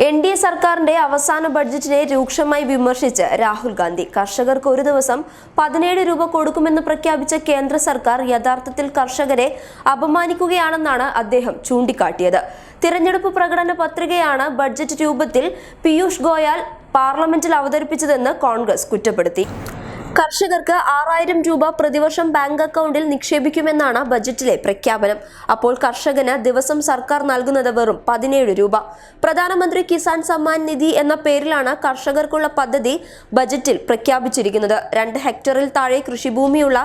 NDA സർക്കാരിന്റെ അവസാന ബഡ്ജറ്റിനെ രൂക്ഷമായി വിമർശിച്ച് രാഹുൽ ഗാന്ധി കർഷകർക്ക് ഒരു ദിവസം 17 രൂപ കൊടുക്കുമെന്ന് പ്രഖ്യാപിച്ച കേന്ദ്ര സർക്കാർ യഥാർത്ഥത്തിൽ കർഷകരെ അപമാനിക്കുകയാണെന്നാണ് അദ്ദേഹം ചൂണ്ടിക്കാട്ടിയത്. തിരഞ്ഞെടുപ്പ് പ്രകടന പത്രികയാണ് ബഡ്ജറ്റ് രൂപത്തിൽ പീയൂഷ് ഗോയൽ പാർലമെന്റിൽ അവതരിപ്പിച്ചതെന്ന് കോൺഗ്രസ് കുറ്റപ്പെടുത്തി. കർഷകർക്ക് 6000 രൂപ പ്രതിവർഷം ബാങ്ക് അക്കൗണ്ടിൽ നിക്ഷേപിക്കുമെന്നാണ് ബജറ്റിലെ പ്രഖ്യാപനം. അപ്പോൾ കർഷകന് ദിവസം സർക്കാർ നൽകുന്നത് വെറും 17 രൂപ. പ്രധാനമന്ത്രി കിസാൻ സമ്മാൻ നിധി എന്ന പേരിലാണ് കർഷകർക്കുള്ള പദ്ധതി ബജറ്റിൽ പ്രഖ്യാപിച്ചിരിക്കുന്നത്. 2 ഹെക്ടറിൽ താഴെ കൃഷിഭൂമിയുള്ള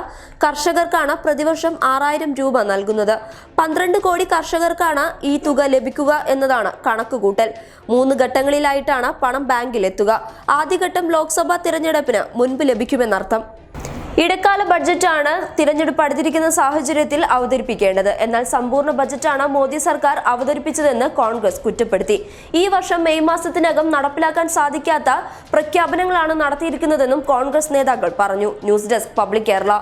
കർഷകർക്കാണ് പ്രതിവർഷം 6000 രൂപ നൽകുന്നത്. 12 കോടി കർഷകർക്കാണ് ഈ തുക ലഭിക്കുക എന്നതാണ് കണക്കുകൂട്ടൽ. 3 ഘട്ടങ്ങളിലായിട്ടാണ് പണം ബാങ്കിൽ എത്തുക. ആദ്യഘട്ടം ലോക്സഭാ തിരഞ്ഞെടുപ്പിന് മുൻപ് ലഭിക്കുമെന്നർത്ഥം. ഇടക്കാല ബഡ്ജറ്റാണ് തിരഞ്ഞെടുപ്പ് അടുത്തിരിക്കുന്ന സാഹചര്യത്തിൽ അവതരിപ്പിക്കേണ്ടത്. എന്നാൽ സമ്പൂർണ്ണ ബജറ്റാണ് മോദി സർക്കാർ അവതരിപ്പിച്ചതെന്ന് കോൺഗ്രസ് കുറ്റപ്പെടുത്തി. ഈ വർഷം മെയ് മാസത്തിനകം നടപ്പിലാക്കാൻ സാധിക്കാത്ത പ്രഖ്യാപനങ്ങളാണ് നടത്തിയിരിക്കുന്നതെന്നും കോൺഗ്രസ് നേതാക്കൾ പറഞ്ഞു. News desk public Kerala.